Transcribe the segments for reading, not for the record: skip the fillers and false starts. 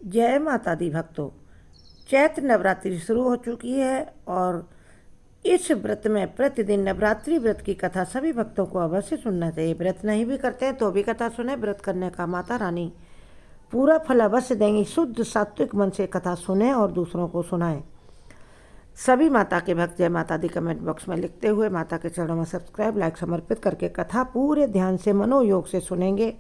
जय माता दी भक्तों। चैत्र नवरात्रि शुरू हो चुकी है और इस व्रत में प्रतिदिन नवरात्रि व्रत की कथा सभी भक्तों को अवश्य सुनना चाहिए। व्रत नहीं भी करते हैं तो भी कथा सुने। व्रत करने का माता रानी पूरा फल अवश्य देंगी। शुद्ध सात्विक मन से कथा सुने और दूसरों को सुनाएं। सभी माता के भक्त जय माता दी कमेंट बॉक्स में लिखते हुए माता के चरणों में सब्सक्राइब लाइक समर्पित करके कथा पूरे ध्यान से मनोयोग से सुनेंगे।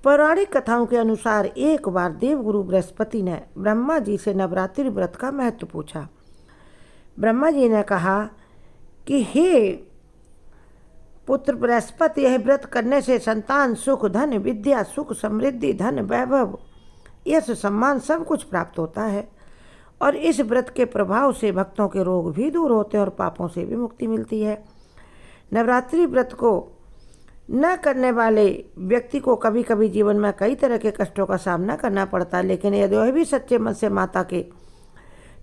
पौराणिक कथाओं के अनुसार एक बार देवगुरु बृहस्पति ने ब्रह्मा जी से नवरात्रि व्रत का महत्व पूछा। ब्रह्मा जी ने कहा कि हे पुत्र बृहस्पति, यह व्रत करने से संतान सुख, धन, विद्या, सुख, समृद्धि, धन, वैभव, यश, सम्मान सब कुछ प्राप्त होता है और इस व्रत के प्रभाव से भक्तों के रोग भी दूर होते हैं और पापों से भी मुक्ति मिलती है। नवरात्रि व्रत को न करने वाले व्यक्ति को कभी कभी जीवन में कई तरह के कष्टों का सामना करना पड़ता है, लेकिन यदि वह भी सच्चे मन से माता के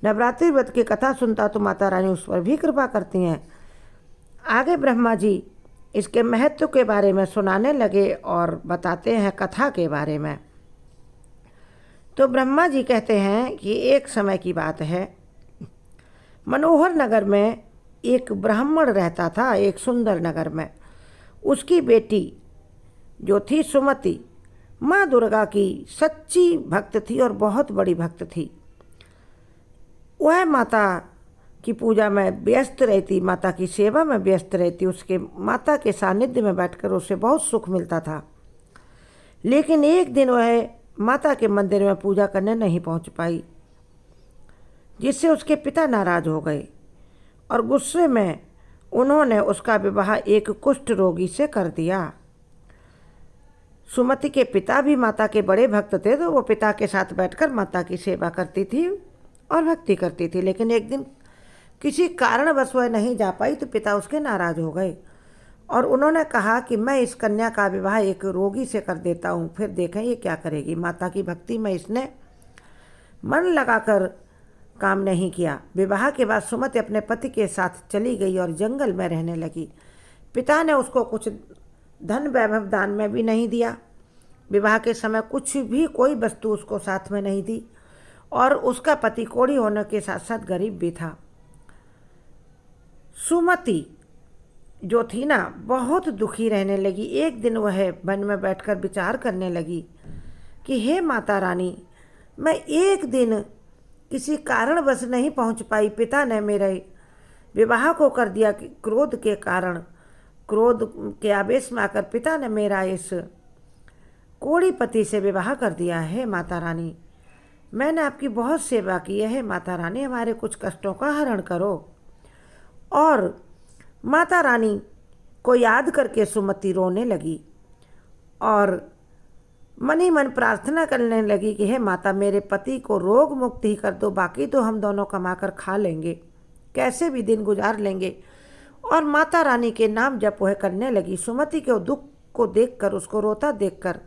नवरात्रि व्रत की कथा सुनता तो माता रानी उस पर भी कृपा करती हैं। आगे ब्रह्मा जी इसके महत्व के बारे में सुनाने लगे और बताते हैं कथा के बारे में। तो ब्रह्मा जी कहते हैं कि एक समय की बात है, मनोहर नगर में एक ब्राह्मण रहता था। एक सुंदर नगर में उसकी बेटी जो थी सुमति माँ दुर्गा की सच्ची भक्त थी और बहुत बड़ी भक्त थी। वह माता की पूजा में व्यस्त रहती, माता की सेवा में व्यस्त रहती। उसके माता के सानिध्य में बैठकर उसे बहुत सुख मिलता था। लेकिन एक दिन वह माता के मंदिर में पूजा करने नहीं पहुंच पाई, जिससे उसके पिता नाराज हो गए और गुस्से में उन्होंने उसका विवाह एक कुष्ठ रोगी से कर दिया। सुमति के पिता भी माता के बड़े भक्त थे, तो वो पिता के साथ बैठकर माता की सेवा करती थी और भक्ति करती थी। लेकिन एक दिन किसी कारणवश वह नहीं जा पाई तो पिता उसके नाराज हो गए और उन्होंने कहा कि मैं इस कन्या का विवाह एक रोगी से कर देता हूँ, फिर देखें ये क्या करेगी। माता की भक्ति में इसने मन लगाकर काम नहीं किया। विवाह के बाद सुमति अपने पति के साथ चली गई और जंगल में रहने लगी। पिता ने उसको कुछ धन वैभव दान में भी नहीं दिया। विवाह के समय कुछ भी कोई वस्तु उसको साथ में नहीं दी और उसका पति कोढ़ी होने के साथ साथ गरीब भी था। सुमति जो थी ना, बहुत दुखी रहने लगी। एक दिन वह वन में बैठकर विचार करने लगी कि हे माता रानी, मैं एक दिन किसी कारणवश नहीं पहुंच पाई। पिता ने मेरे विवाह को कर दिया कि क्रोध के कारण, क्रोध के आवेश में आकर पिता ने मेरा इस कोढ़ी पति से विवाह कर दिया है। माता रानी, मैंने आपकी बहुत सेवा की है। माता रानी, हमारे कुछ कष्टों का हरण करो। और माता रानी को याद करके सुमति रोने लगी और मन ही मन प्रार्थना करने लगी कि हे माता, मेरे पति को रोग मुक्त ही कर दो, बाकी तो हम दोनों कमाकर खा लेंगे, कैसे भी दिन गुजार लेंगे। और माता रानी के नाम जप वह करने लगी। सुमति के दुख को देखकर, उसको रोता देखकर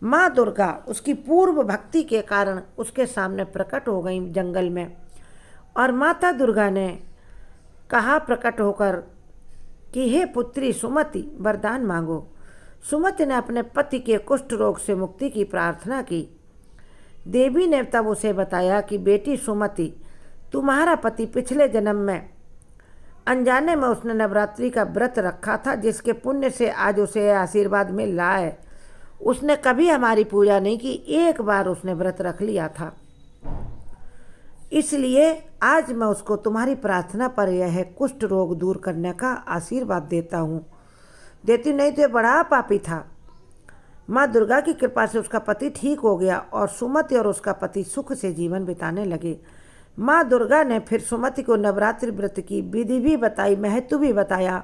माँ दुर्गा उसकी पूर्व भक्ति के कारण उसके सामने प्रकट हो गई जंगल में। और माता दुर्गा ने कहा प्रकट होकर कि हे पुत्री सुमति, वरदान मांगो। सुमति ने अपने पति के कुष्ठ रोग से मुक्ति की प्रार्थना की। देवी ने तब उसे बताया कि बेटी सुमति, तुम्हारा पति पिछले जन्म में अनजाने में उसने नवरात्रि का व्रत रखा था, जिसके पुण्य से आज उसे आशीर्वाद मिल रहा है। उसने कभी हमारी पूजा नहीं की, एक बार उसने व्रत रख लिया था, इसलिए आज मैं उसको तुम्हारी प्रार्थना पर यह कुष्ठ रोग दूर करने का आशीर्वाद देता हूँ। देती नहीं तो बड़ा पापी था। माँ दुर्गा की कृपा से उसका पति ठीक हो गया और सुमति और उसका पति सुख से जीवन बिताने लगे। माँ दुर्गा ने फिर सुमति को नवरात्रि व्रत की विधि भी बताई, महत्व भी बताया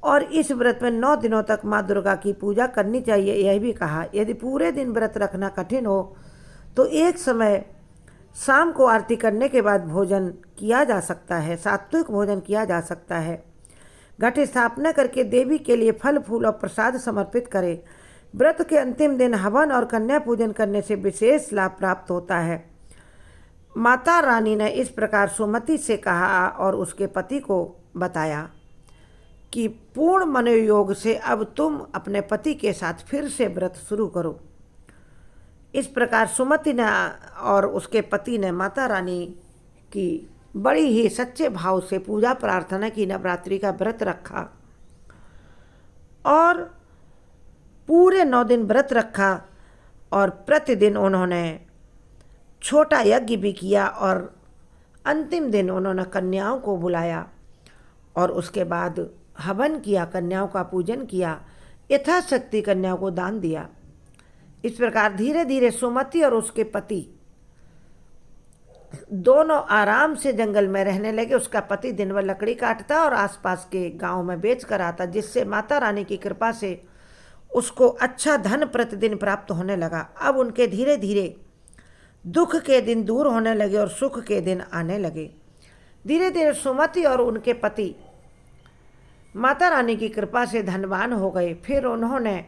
और इस व्रत में 9 दिनों तक माँ दुर्गा की पूजा करनी चाहिए, यह भी कहा। यदि पूरे दिन व्रत रखना कठिन हो तो एक समय शाम को आरती करने के बाद भोजन किया जा सकता है, सात्विक भोजन किया जा सकता है। घट स्थापना करके देवी के लिए फल फूल और प्रसाद समर्पित करें। व्रत के अंतिम दिन हवन और कन्या पूजन करने से विशेष लाभ प्राप्त होता है। माता रानी ने इस प्रकार सुमति से कहा और उसके पति को बताया कि पूर्ण मनोयोग से अब तुम अपने पति के साथ फिर से व्रत शुरू करो। इस प्रकार सुमति ने और उसके पति ने माता रानी की बड़ी ही सच्चे भाव से पूजा प्रार्थना की, नवरात्रि का व्रत रखा और पूरे 9 दिन व्रत रखा और प्रतिदिन उन्होंने छोटा यज्ञ भी किया और अंतिम दिन उन्होंने कन्याओं को बुलाया और उसके बाद हवन किया, कन्याओं का पूजन किया, यथाशक्ति कन्याओं को दान दिया। इस प्रकार धीरे धीरे सुमति और उसके पति दोनों आराम से जंगल में रहने लगे। उसका पति दिन भर लकड़ी काटता और आसपास के गांव में बेच कर आता, जिससे माता रानी की कृपा से उसको अच्छा धन प्रतिदिन प्राप्त होने लगा। अब उनके धीरे धीरे दुख के दिन दूर होने लगे और सुख के दिन आने लगे। धीरे धीरे सुमति और उनके पति माता रानी की कृपा से धनवान हो गए। फिर उन्होंने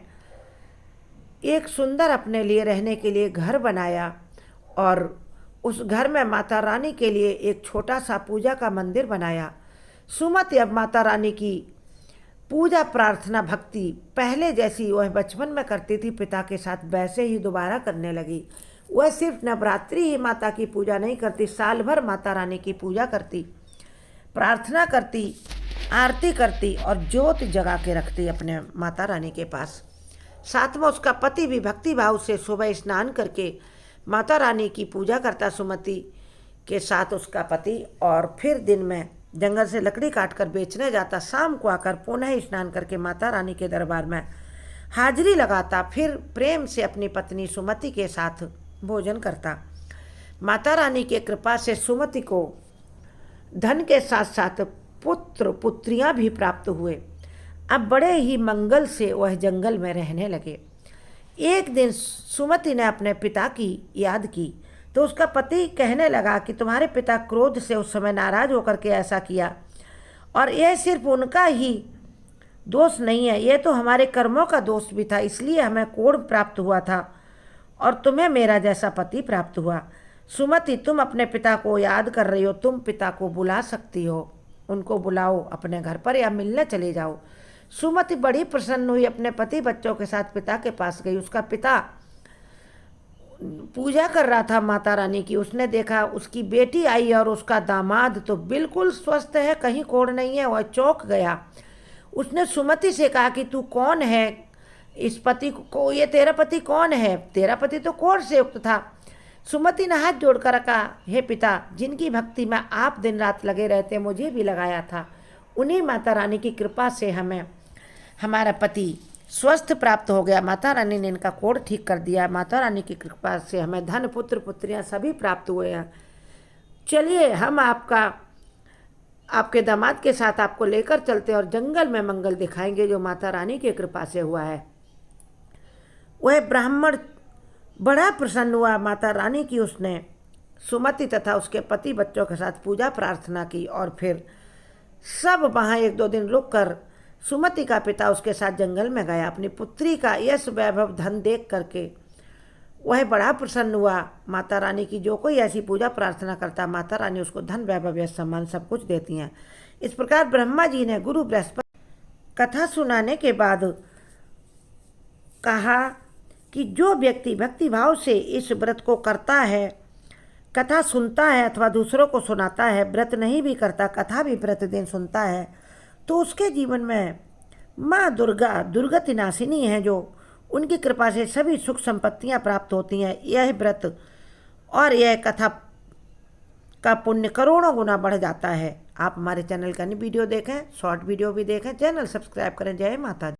एक सुंदर अपने लिए रहने के लिए घर बनाया और उस घर में माता रानी के लिए एक छोटा सा पूजा का मंदिर बनाया। सुमति अब माता रानी की पूजा प्रार्थना भक्ति पहले जैसी वह बचपन में करती थी पिता के साथ, वैसे ही दोबारा करने लगी। वह सिर्फ नवरात्रि ही माता की पूजा नहीं करती, साल भर माता रानी की पूजा करती, प्रार्थना करती, आरती करती और ज्योत जगा के रखती अपने माता रानी के पास। साथ में उसका पति भी भक्ति भाव से सुबह स्नान करके माता रानी की पूजा करता सुमति के साथ उसका पति, और फिर दिन में जंगल से लकड़ी काटकर बेचने जाता। शाम को आकर पुनः स्नान करके माता रानी के दरबार में हाजिरी लगाता, फिर प्रेम से अपनी पत्नी सुमति के साथ भोजन करता। माता रानी के कृपा से सुमति को धन के साथ साथ पुत्र पुत्रियां भी प्राप्त हुए। अब बड़े ही मंगल से वह जंगल में रहने लगे। एक दिन सुमति ने अपने पिता की याद की तो उसका पति कहने लगा कि तुम्हारे पिता क्रोध से उस समय नाराज होकर के ऐसा किया, और यह सिर्फ उनका ही दोष नहीं है, यह तो हमारे कर्मों का दोष भी था, इसलिए हमें कोढ़ प्राप्त हुआ था और तुम्हें मेरा जैसा पति प्राप्त हुआ। सुमति, तुम अपने पिता को याद कर रही हो, तुम पिता को बुला सकती हो, उनको बुलाओ अपने घर पर या मिलने चले जाओ। सुमति बड़ी प्रसन्न हुई, अपने पति बच्चों के साथ पिता के पास गई। उसका पिता पूजा कर रहा था माता रानी की। उसने देखा उसकी बेटी आई और उसका दामाद तो बिल्कुल स्वस्थ है, कहीं कोढ़ नहीं है। वह चौंक गया। उसने सुमति से कहा कि तू कौन है, इस पति को, ये तेरा पति कौन है? तेरा पति तो कोढ़ से युक्त था। सुमति ने हाथ जोड़कर कहा, हे पिता, जिनकी भक्ति में आप दिन रात लगे रहते मुझे भी लगाया था, उन्हीं माता रानी की कृपा से हमें हमारा पति स्वस्थ प्राप्त हो गया। माता रानी ने इनका कोढ़ ठीक कर दिया। माता रानी की कृपा से हमें धन पुत्र पुत्रियां सभी प्राप्त हुए हैं। चलिए हम आपके दामाद के साथ आपको लेकर चलते और जंगल में मंगल दिखाएंगे जो माता रानी की कृपा से हुआ है। वह ब्राह्मण बड़ा प्रसन्न हुआ माता रानी की। उसने सुमति तथा उसके पति बच्चों के साथ पूजा प्रार्थना की और फिर सब वहाँ 1-2 दिन रुककर सुमति का पिता उसके साथ जंगल में गया। अपनी पुत्री का यश वैभव धन देख करके वह बड़ा प्रसन्न हुआ। माता रानी की जो कोई ऐसी पूजा प्रार्थना करता, माता रानी उसको धन वैभव यश सम्मान सब कुछ देती हैं। इस प्रकार ब्रह्मा जी ने गुरु बृहस्पति कथा सुनाने के बाद कहा कि जो व्यक्ति भक्ति भाव से इस व्रत को करता है, कथा सुनता है अथवा दूसरों को सुनाता है, व्रत नहीं भी करता, कथा भी प्रतिदिन सुनता है, तो उसके जीवन में माँ दुर्गा दुर्गति नाशिनी है, जो उनकी कृपा से सभी सुख संपत्तियाँ प्राप्त होती हैं। यह व्रत और यह कथा का पुण्य करोड़ों गुना बढ़ जाता है। आप हमारे चैनल का वीडियो देखें, शॉर्ट वीडियो भी देखें, चैनल सब्सक्राइब करें। जय माता दी।